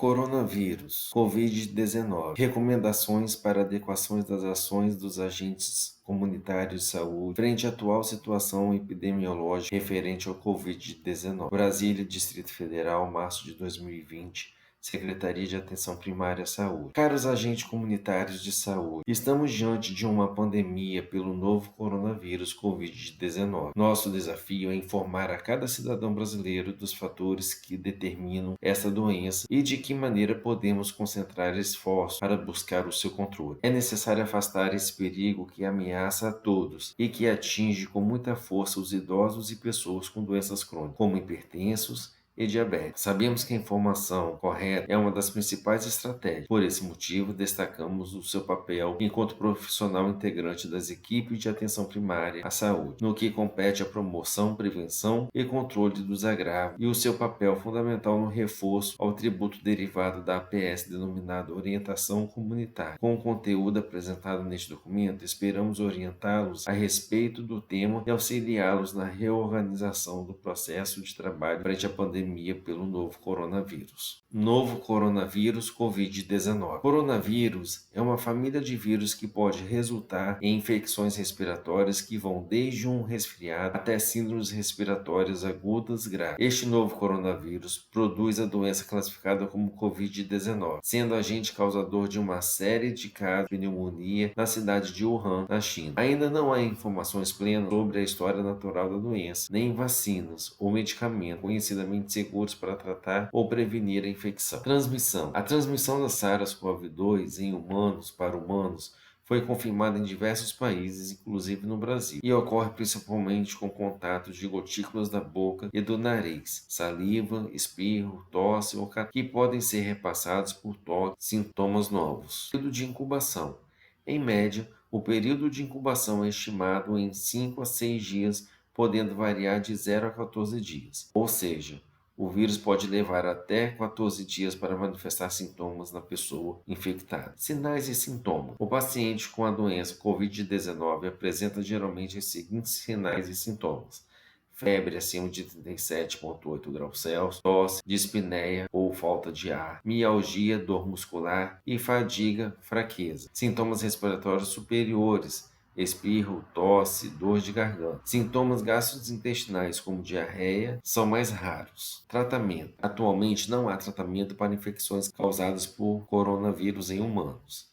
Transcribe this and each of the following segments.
Coronavírus, Covid-19. Recomendações para adequações das ações dos agentes comunitários de saúde frente à atual situação epidemiológica referente ao Covid-19. Brasília, Distrito Federal, março de 2020. Secretaria de Atenção Primária à Saúde. Caros agentes comunitários de saúde, estamos diante de uma pandemia pelo novo coronavírus Covid-19. Nosso desafio é informar a cada cidadão brasileiro dos fatores que determinam essa doença e de que maneira podemos concentrar esforços para buscar o seu controle. É necessário afastar esse perigo que ameaça a todos e que atinge com muita força os idosos e pessoas com doenças crônicas, como hipertensos e diabetes. Sabemos que a informação correta é uma das principais estratégias. Por esse motivo, destacamos o seu papel enquanto profissional integrante das equipes de atenção primária à saúde, no que compete à promoção, prevenção e controle dos agravos, e o seu papel fundamental no reforço ao tributo derivado da APS denominado Orientação Comunitária. Com o conteúdo apresentado neste documento, esperamos orientá-los a respeito do tema e auxiliá-los na reorganização do processo de trabalho frente à pandemia pelo novo coronavírus. Novo coronavírus Covid-19. Coronavírus é uma família de vírus que pode resultar em infecções respiratórias que vão desde um resfriado até síndromes respiratórias agudas graves. Este novo coronavírus produz a doença classificada como Covid-19, sendo agente causador de uma série de casos de pneumonia na cidade de Wuhan, na China. Ainda não há informações plenas sobre a história natural da doença, nem vacinas ou medicamentos conhecidamente seguros para tratar ou prevenir a infecção. Transmissão. A transmissão da SARS-CoV-2 em humanos para humanos foi confirmada em diversos países, inclusive no Brasil, e ocorre principalmente com contato de gotículas da boca e do nariz, saliva, espirro, tosse ou que podem ser repassados por toque, sintomas novos. Período de incubação. Em média, o período de incubação é estimado em 5 a 6 dias, podendo variar de 0 a 14 dias. Ou seja, o vírus pode levar até 14 dias para manifestar sintomas na pessoa infectada. Sinais e sintomas. O paciente com a doença Covid-19 apresenta geralmente os seguintes sinais e sintomas: febre acima de 37,8 graus Celsius, tosse, dispneia ou falta de ar, mialgia, dor muscular e fadiga, fraqueza. Sintomas respiratórios superiores: espirro, tosse, dor de garganta. Sintomas gastrointestinais, como diarreia, são mais raros. Tratamento. Atualmente não há tratamento para infecções causadas por coronavírus em humanos.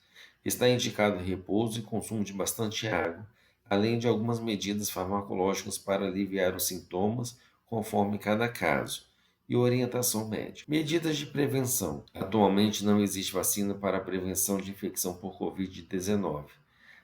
Está indicado repouso e consumo de bastante água, além de algumas medidas farmacológicas para aliviar os sintomas, conforme cada caso, e orientação médica. Medidas de prevenção. Atualmente não existe vacina para a prevenção de infecção por Covid-19.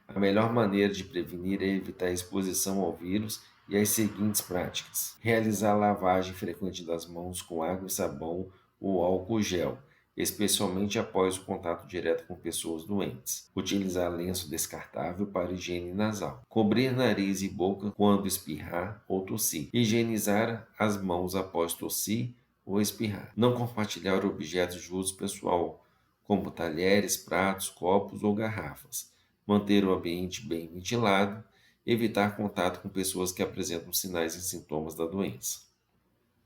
A melhor maneira de prevenir é evitar a exposição ao vírus e as seguintes práticas: realizar lavagem frequente das mãos com água e sabão ou álcool gel, especialmente após o contato direto com pessoas doentes. Utilizar lenço descartável para higiene nasal. Cobrir nariz e boca quando espirrar ou tossir. Higienizar as mãos após tossir ou espirrar. Não compartilhar objetos de uso pessoal, como talheres, pratos, copos ou garrafas. Manter o ambiente bem ventilado, evitar contato com pessoas que apresentam sinais e sintomas da doença.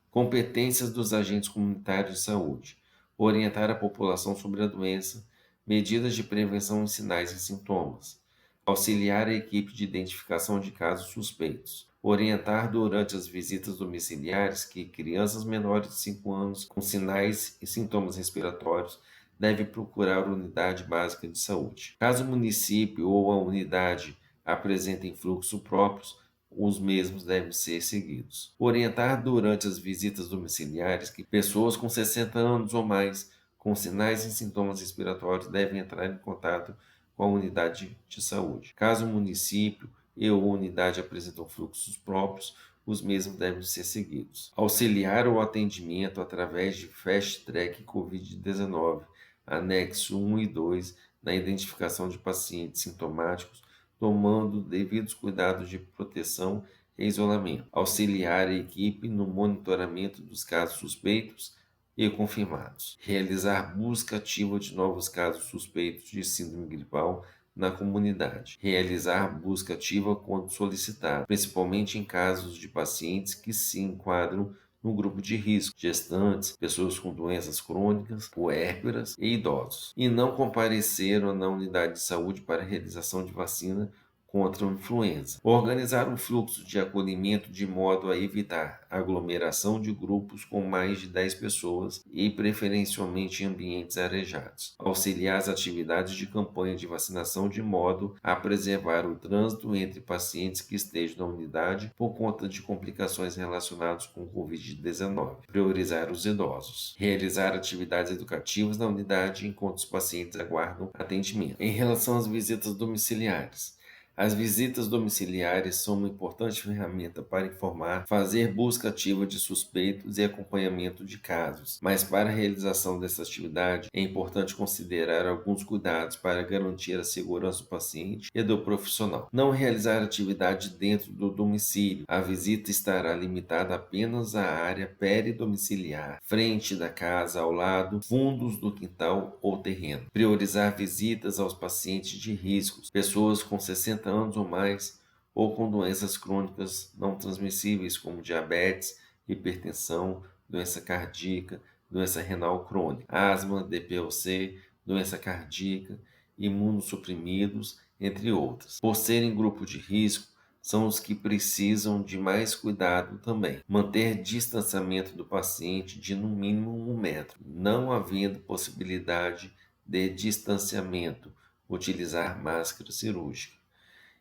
Competências dos agentes comunitários de saúde: orientar a população sobre a doença, medidas de prevenção e sinais e sintomas, auxiliar a equipe de identificação de casos suspeitos, orientar durante as visitas domiciliares que crianças menores de 5 anos com sinais e sintomas respiratórios deve procurar a unidade básica de saúde. Caso o município ou a unidade apresentem fluxos próprios, os mesmos devem ser seguidos. Orientar durante as visitas domiciliares que pessoas com 60 anos ou mais com sinais e sintomas respiratórios devem entrar em contato com a unidade de saúde. Caso o município e ou unidade apresentam fluxos próprios, os mesmos devem ser seguidos. Auxiliar o atendimento através de Fast Track Covid-19, anexo 1 e 2, na identificação de pacientes sintomáticos, tomando devidos cuidados de proteção e isolamento. Auxiliar a equipe no monitoramento dos casos suspeitos e confirmados. Realizar busca ativa de novos casos suspeitos de síndrome gripal na comunidade. Realizar busca ativa quando solicitado, principalmente em casos de pacientes que se enquadram no grupo de risco, gestantes, pessoas com doenças crônicas, puérperas e idosos, e não compareceram na unidade de saúde para a realização de vacina contra a influenza. Organizar um fluxo de acolhimento de modo a evitar aglomeração de grupos com mais de 10 pessoas e preferencialmente em ambientes arejados. Auxiliar as atividades de campanha de vacinação de modo a preservar o trânsito entre pacientes que estejam na unidade por conta de complicações relacionadas com o Covid-19. Priorizar os idosos. Realizar atividades educativas na unidade enquanto os pacientes aguardam atendimento. Em relação às visitas domiciliares, as visitas domiciliares são uma importante ferramenta para informar, fazer busca ativa de suspeitos e acompanhamento de casos, mas para a realização dessa atividade é importante considerar alguns cuidados para garantir a segurança do paciente e do profissional. Não realizar atividade dentro do domicílio. A visita estará limitada apenas à área peridomiciliar, frente da casa, ao lado, fundos do quintal ou terreno. Priorizar visitas aos pacientes de riscos, pessoas com 60 anos ou mais, ou com doenças crônicas não transmissíveis, como diabetes, hipertensão, doença cardíaca, doença renal crônica, asma, DPOC, doença cardíaca, imunossuprimidos, entre outras. Por serem grupo de risco, são os que precisam de mais cuidado também. Manter distanciamento do paciente de no mínimo 1 metro, não havendo possibilidade de distanciamento, utilizar máscara cirúrgica.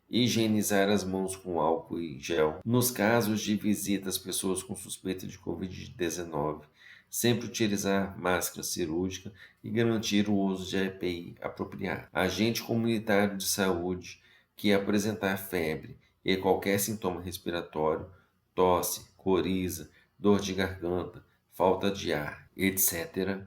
Higienizar as mãos com álcool e gel. Nos casos de visita às pessoas com suspeita de Covid-19, sempre utilizar máscara cirúrgica e garantir o uso de EPI apropriado. Agente comunitário de saúde que apresentar febre e qualquer sintoma respiratório, tosse, coriza, dor de garganta, falta de ar, etc.,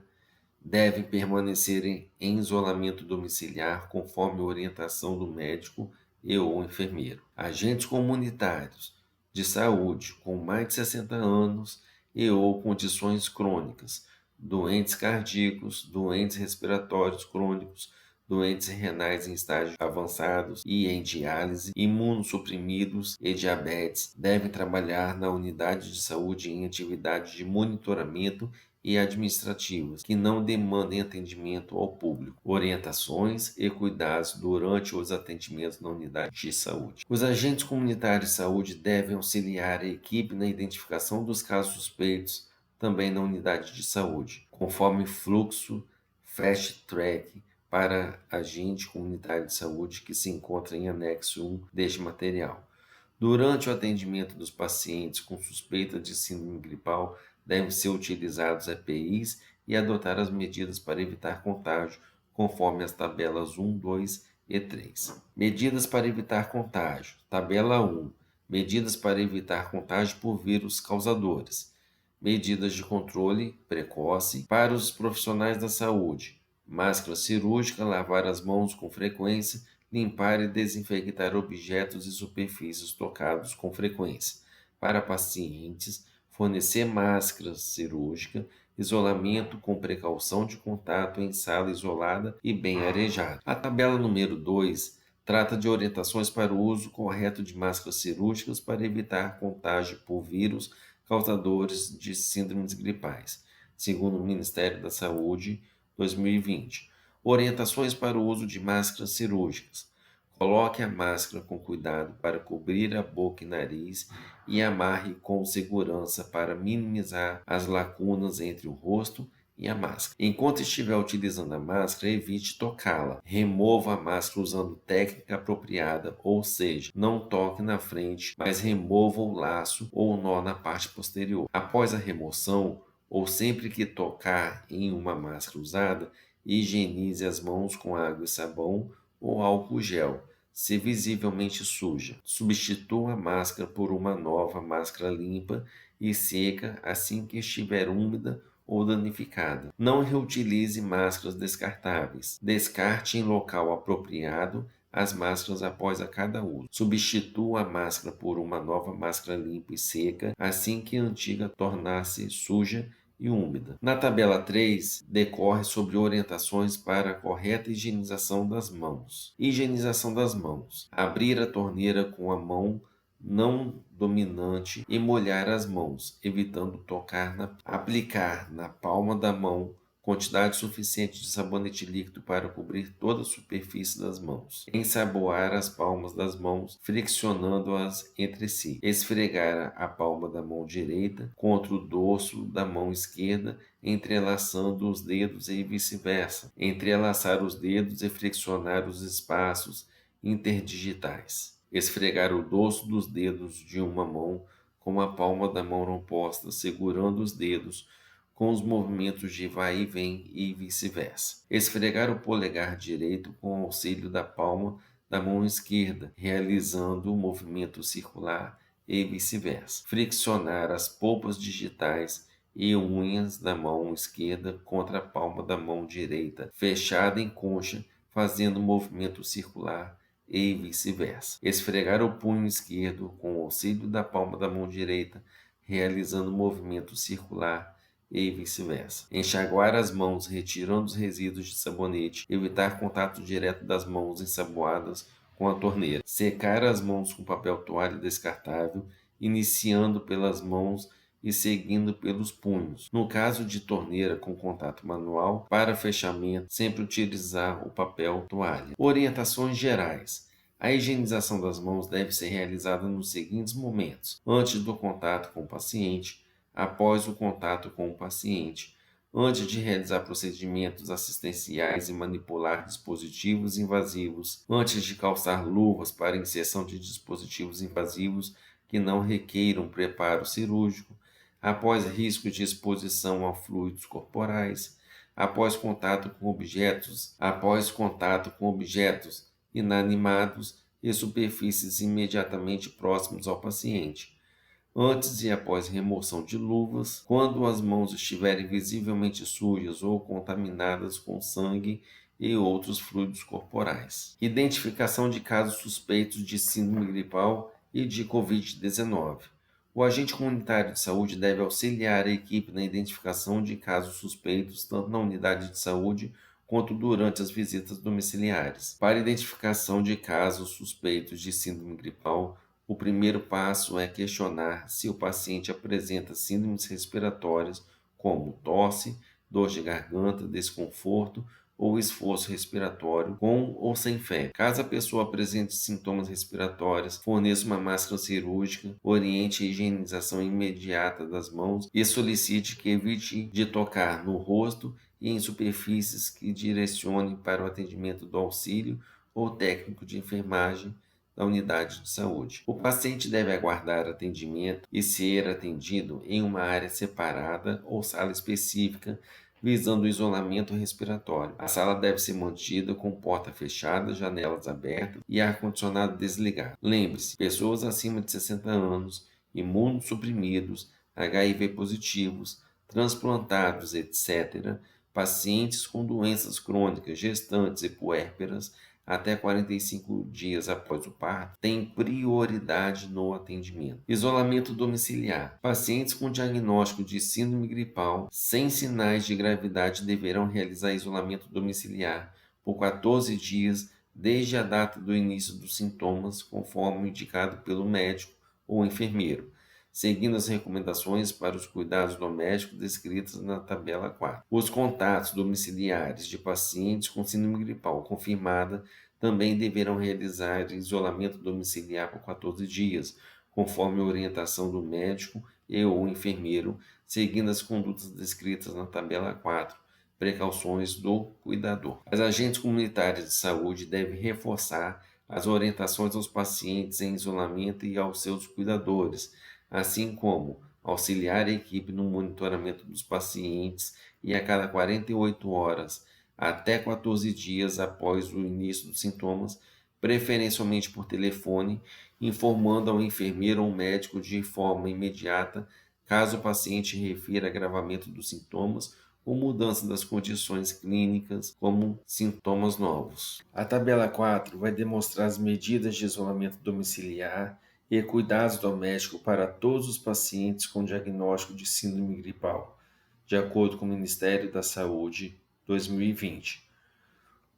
devem permanecer em isolamento domiciliar conforme a orientação do médico e ou enfermeiro. Agentes comunitários de saúde com mais de 60 anos e ou condições crônicas, doentes cardíacos, doentes respiratórios crônicos, doentes renais em estágios avançados e em diálise, imunossuprimidos e diabetes, devem trabalhar na unidade de saúde em atividades de monitoramento e administrativas que não demandem atendimento ao público, orientações e cuidados durante os atendimentos na unidade de saúde. Os agentes comunitários de saúde devem auxiliar a equipe na identificação dos casos suspeitos também na unidade de saúde, conforme fluxo fast track para agente comunitário de saúde que se encontra em anexo 1 deste material. Durante o atendimento dos pacientes com suspeita de síndrome gripal, devem ser utilizados EPIs e adotar as medidas para evitar contágio, conforme as tabelas 1, 2 e 3. Medidas para evitar contágio. Tabela 1. Medidas para evitar contágio por vírus causadores. Medidas de controle precoce para os profissionais da saúde. Máscara cirúrgica, lavar as mãos com frequência, limpar e desinfectar objetos e superfícies tocados com frequência. Para pacientes, fornecer máscara cirúrgica, isolamento com precaução de contato em sala isolada e bem arejada. A tabela número 2 trata de orientações para o uso correto de máscaras cirúrgicas para evitar contágio por vírus causadores de síndromes gripais, segundo o Ministério da Saúde, 2020. Orientações para o uso de máscaras cirúrgicas. Coloque a máscara com cuidado para cobrir a boca e nariz e amarre com segurança para minimizar as lacunas entre o rosto e a máscara. Enquanto estiver utilizando a máscara, evite tocá-la. Remova a máscara usando técnica apropriada, ou seja, não toque na frente, mas remova o laço ou o nó na parte posterior. Após a remoção, ou sempre que tocar em uma máscara usada, higienize as mãos com água e sabão ou álcool gel, se visivelmente suja. Substitua a máscara por uma nova máscara limpa e seca assim que estiver úmida ou danificada. Não reutilize máscaras descartáveis. Descarte em local apropriado as máscaras após a cada uso. Substitua a máscara por uma nova máscara limpa e seca assim que a antiga tornar-se suja e úmida. Na tabela 3, decorre sobre orientações para a correta higienização das mãos. Higienização das mãos. Abrir a torneira com a mão não dominante e molhar as mãos, evitando aplicar na palma da mão quantidade suficiente de sabonete líquido para cobrir toda a superfície das mãos. Ensaboar as palmas das mãos, friccionando-as entre si. Esfregar a palma da mão direita contra o dorso da mão esquerda, entrelaçando os dedos e vice-versa. Entrelaçar os dedos e friccionar os espaços interdigitais. Esfregar o dorso dos dedos de uma mão com a palma da mão oposta, segurando os dedos com os movimentos de vai e vem e vice-versa. Esfregar o polegar direito com o auxílio da palma da mão esquerda, realizando o movimento circular e vice-versa. Friccionar as polpas digitais e unhas da mão esquerda contra a palma da mão direita, fechada em concha, fazendo o movimento circular e vice-versa. Esfregar o punho esquerdo com o auxílio da palma da mão direita, realizando o movimento circular e vice-versa. Enxaguar as mãos retirando os resíduos de sabonete, evitar contato direto das mãos ensaboadas com a torneira. Secar as mãos com papel toalha descartável, iniciando pelas mãos e seguindo pelos punhos. No caso de torneira com contato manual, para fechamento, sempre utilizar o papel toalha. Orientações gerais. A higienização das mãos deve ser realizada nos seguintes momentos: antes do contato com o paciente, após o contato com o paciente, antes de realizar procedimentos assistenciais e manipular dispositivos invasivos, antes de calçar luvas para inserção de dispositivos invasivos que não requeiram preparo cirúrgico, após risco de exposição a fluidos corporais, após contato com objetos inanimados e superfícies imediatamente próximas ao paciente, antes e após remoção de luvas, quando as mãos estiverem visivelmente sujas ou contaminadas com sangue e outros fluidos corporais. Identificação de casos suspeitos de síndrome gripal e de Covid-19. O agente comunitário de saúde deve auxiliar a equipe na identificação de casos suspeitos, tanto na unidade de saúde quanto durante as visitas domiciliares. Para a identificação de casos suspeitos de síndrome gripal, o primeiro passo é questionar se o paciente apresenta síndromes respiratórias, como tosse, dor de garganta, desconforto ou esforço respiratório, com ou sem febre. Caso a pessoa apresente sintomas respiratórios, forneça uma máscara cirúrgica, oriente a higienização imediata das mãos e solicite que evite de tocar no rosto e em superfícies que direcione para o atendimento do auxílio ou técnico de enfermagem da unidade de saúde. O paciente deve aguardar atendimento e ser atendido em uma área separada ou sala específica, visando o isolamento respiratório. A sala deve ser mantida com porta fechada, janelas abertas e ar-condicionado desligado. Lembre-se, pessoas acima de 60 anos, imunossuprimidos, HIV positivos, transplantados, etc., pacientes com doenças crônicas, gestantes e puérperas, até 45 dias após o parto, têm prioridade no atendimento. Isolamento domiciliar. Pacientes com diagnóstico de síndrome gripal sem sinais de gravidade deverão realizar isolamento domiciliar por 14 dias desde a data do início dos sintomas, conforme indicado pelo médico ou enfermeiro, seguindo as recomendações para os cuidados domésticos descritas na tabela 4. Os contatos domiciliares de pacientes com síndrome gripal confirmada também deverão realizar isolamento domiciliar por 14 dias, conforme a orientação do médico e ou enfermeiro, seguindo as condutas descritas na tabela 4. Precauções do cuidador. Os agentes comunitários de saúde devem reforçar as orientações aos pacientes em isolamento e aos seus cuidadores, assim como auxiliar a equipe no monitoramento dos pacientes e a cada 48 horas até 14 dias após o início dos sintomas, preferencialmente por telefone, informando ao enfermeiro ou médico de forma imediata caso o paciente refira agravamento dos sintomas ou mudança das condições clínicas, como sintomas novos. A tabela 4 vai demonstrar as medidas de isolamento domiciliar e cuidados domésticos para todos os pacientes com diagnóstico de síndrome gripal, de acordo com o Ministério da Saúde, 2020.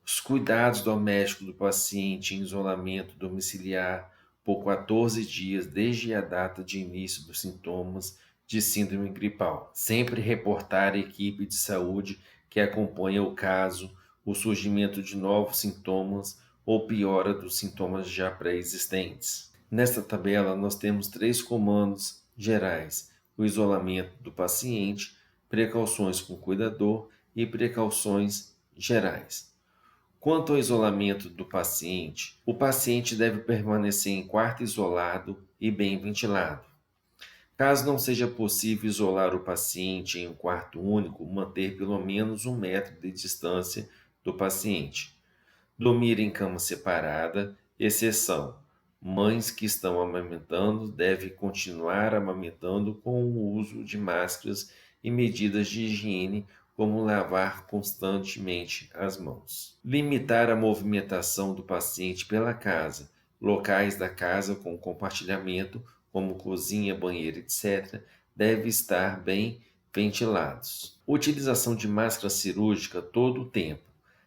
Os cuidados domésticos do paciente em isolamento domiciliar por 14 dias desde a data de início dos sintomas de síndrome gripal. Sempre reportar à equipe de saúde que acompanha o caso o surgimento de novos sintomas ou piora dos sintomas já pré-existentes. Nesta tabela, nós temos 3 comandos gerais: o isolamento do paciente, precauções com o cuidador e precauções gerais. Quanto ao isolamento do paciente, o paciente deve permanecer em quarto isolado e bem ventilado. Caso não seja possível isolar o paciente em um quarto único, manter pelo menos 1 metro de distância do paciente. Dormir em cama separada, exceção: mães que estão amamentando devem continuar amamentando com o uso de máscaras e medidas de higiene, como lavar constantemente as mãos. Limitar a movimentação do paciente pela casa. Locais da casa com compartilhamento, como cozinha, banheiro, etc., devem estar bem ventilados. Utilização de máscara cirúrgica todo o tempo.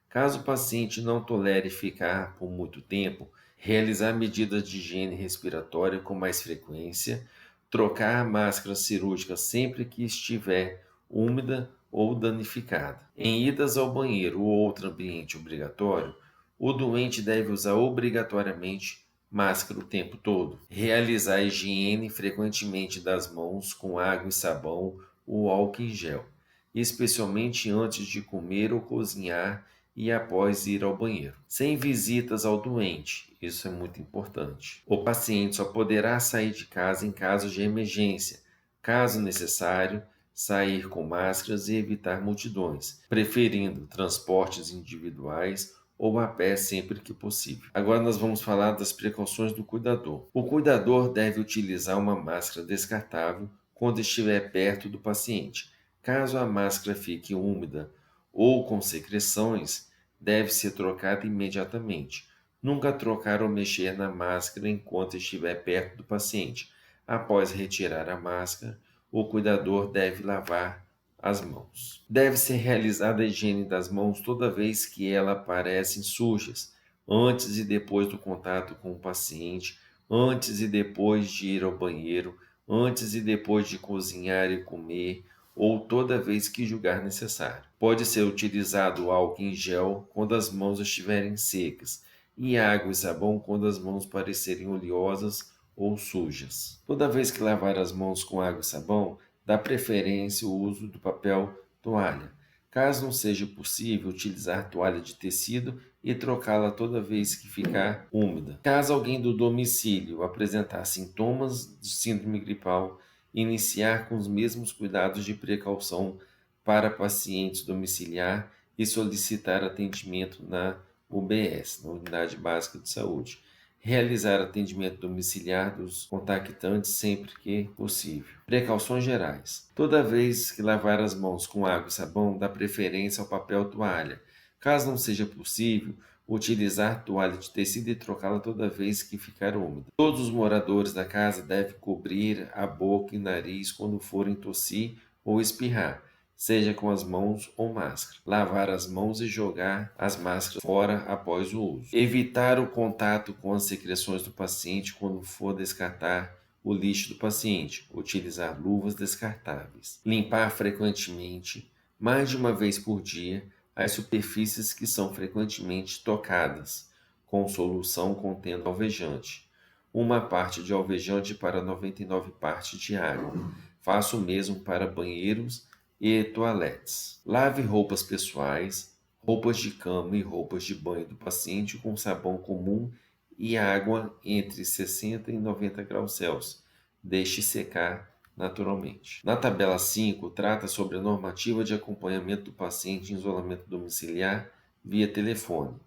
Caso o paciente não tolere ficar por muito tempo, realizar medidas de higiene respiratória com mais frequência, trocar a máscara cirúrgica sempre que estiver úmida ou danificada. Em idas ao banheiro ou outro ambiente obrigatório, o doente deve usar obrigatoriamente máscara o tempo todo. Realizar a higiene frequentemente das mãos com água e sabão ou álcool em gel, especialmente antes de comer ou cozinhar e após ir ao banheiro. Sem visitas ao doente, isso é muito importante. O paciente só poderá sair de casa em caso de emergência. Caso necessário, sair com máscaras e evitar multidões, preferindo transportes individuais ou a pé sempre que possível. Agora nós vamos falar das precauções do cuidador. O cuidador deve utilizar uma máscara descartável quando estiver perto do paciente. Caso a máscara fique úmida ou com secreções, deve ser trocada imediatamente. Nunca trocar ou mexer na máscara enquanto estiver perto do paciente. Após retirar a máscara, o cuidador deve lavar as mãos. Deve ser realizada a higiene das mãos toda vez que elas aparecem sujas, antes e depois do contato com o paciente, antes e depois de ir ao banheiro, antes e depois de cozinhar e comer, ou toda vez que julgar necessário. Pode ser utilizado álcool em gel quando as mãos estiverem secas e água e sabão quando as mãos parecerem oleosas ou sujas. Toda vez que lavar as mãos com água e sabão, dá preferência o uso do papel toalha. Caso não seja possível, utilizar toalha de tecido e trocá-la toda vez que ficar úmida. Caso alguém do domicílio apresentar sintomas de síndrome gripal, iniciar com os mesmos cuidados de precaução para pacientes domiciliar e solicitar atendimento na UBS, na Unidade Básica de Saúde. Realizar atendimento domiciliar dos contactantes sempre que possível. Precauções gerais. Toda vez que lavar as mãos com água e sabão, dá preferência ao papel toalha. Caso não seja possível, utilizar toalha de tecido e trocá-la toda vez que ficar úmida. Todos os moradores da casa devem cobrir a boca e nariz quando forem tossir ou espirrar, seja com as mãos ou máscara. Lavar as mãos e jogar as máscaras fora após o uso. Evitar o contato com as secreções do paciente quando for descartar o lixo do paciente. Utilizar luvas descartáveis. Limpar frequentemente, mais de uma vez por dia, as superfícies que são frequentemente tocadas, com solução contendo alvejante. 1 parte de alvejante para 99 partes de água. Faça o mesmo para banheiros e toaletes. Lave roupas pessoais, roupas de cama e roupas de banho do paciente com sabão comum e água entre 60 e 90 graus Celsius. Deixe secar naturalmente. Na tabela 5, trata sobre a normativa de acompanhamento do paciente em isolamento domiciliar via telefone.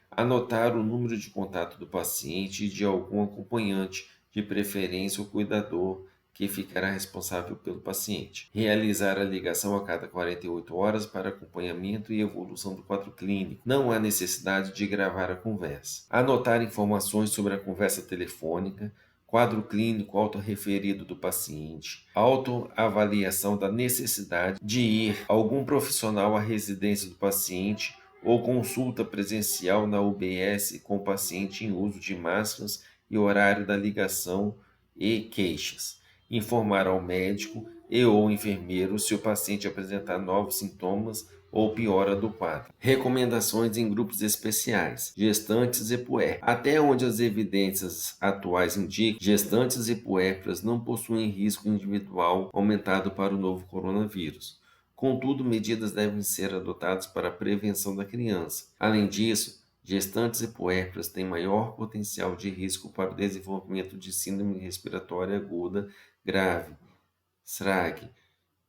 Anotar o número de contato do paciente e de algum acompanhante, de preferência o cuidador, que ficará responsável pelo paciente. Realizar a ligação a cada 48 horas para acompanhamento e evolução do quadro clínico. Não há necessidade de gravar a conversa. Anotar informações sobre a conversa telefônica, quadro clínico autorreferido do paciente, autoavaliação da necessidade de ir algum profissional à residência do paciente ou consulta presencial na UBS com o paciente em uso de máscaras e horário da ligação e queixas. Informar ao médico e ou enfermeiro se o paciente apresentar novos sintomas ou piora do quadro. Recomendações em grupos especiais, gestantes e puérperas. Até onde as evidências atuais indicam, gestantes e puérperas não possuem risco individual aumentado para o novo coronavírus. Contudo, medidas devem ser adotadas para a prevenção da criança. Além disso, gestantes e puérperas têm maior potencial de risco para o desenvolvimento de síndrome respiratória aguda grave, SRAG,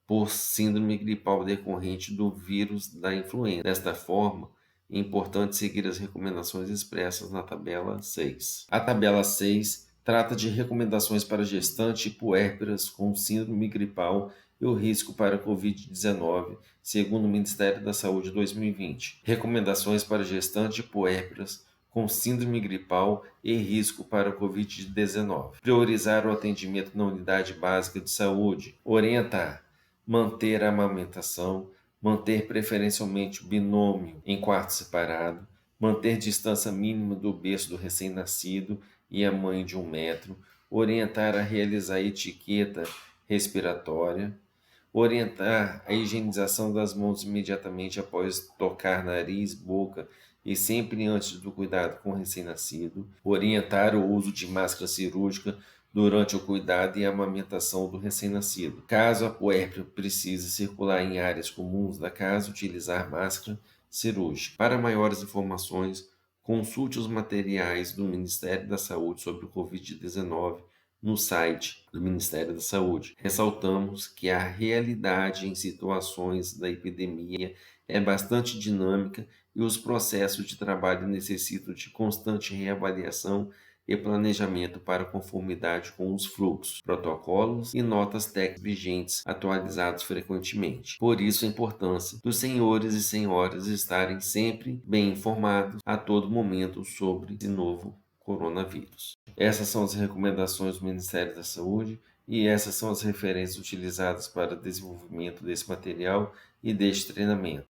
por síndrome gripal decorrente do vírus da influenza. Desta forma, é importante seguir as recomendações expressas na tabela 6. A tabela 6 trata de recomendações para gestantes e puérperas com síndrome gripal e o risco para a Covid-19, segundo o Ministério da Saúde 2020. Recomendações para gestantes e puérperas com síndrome gripal e risco para a Covid-19. Priorizar o atendimento na unidade básica de saúde. Orientar. Manter a amamentação. Manter preferencialmente o binômio em quarto separado. Manter distância mínima do berço do recém-nascido e a mãe de 1 metro. Orientar a realizar a etiqueta respiratória. Orientar a higienização das mãos imediatamente após tocar nariz, boca e sempre antes do cuidado com o recém-nascido. Orientar o uso de máscara cirúrgica durante o cuidado e a amamentação do recém-nascido. Caso a puérpera precise circular em áreas comuns da casa, utilizar máscara cirúrgica. Para maiores informações, consulte os materiais do Ministério da Saúde sobre o Covid-19 no site do Ministério da Saúde. Ressaltamos que a realidade em situações da epidemia é bastante dinâmica e os processos de trabalho necessitam de constante reavaliação e planejamento para conformidade com os fluxos, protocolos e notas técnicas vigentes, atualizados frequentemente. Por isso, a importância dos senhores e senhoras estarem sempre bem informados a todo momento sobre esse novo coronavírus. Essas são as recomendações do Ministério da Saúde e essas são as referências utilizadas para o desenvolvimento desse material e deste treinamento.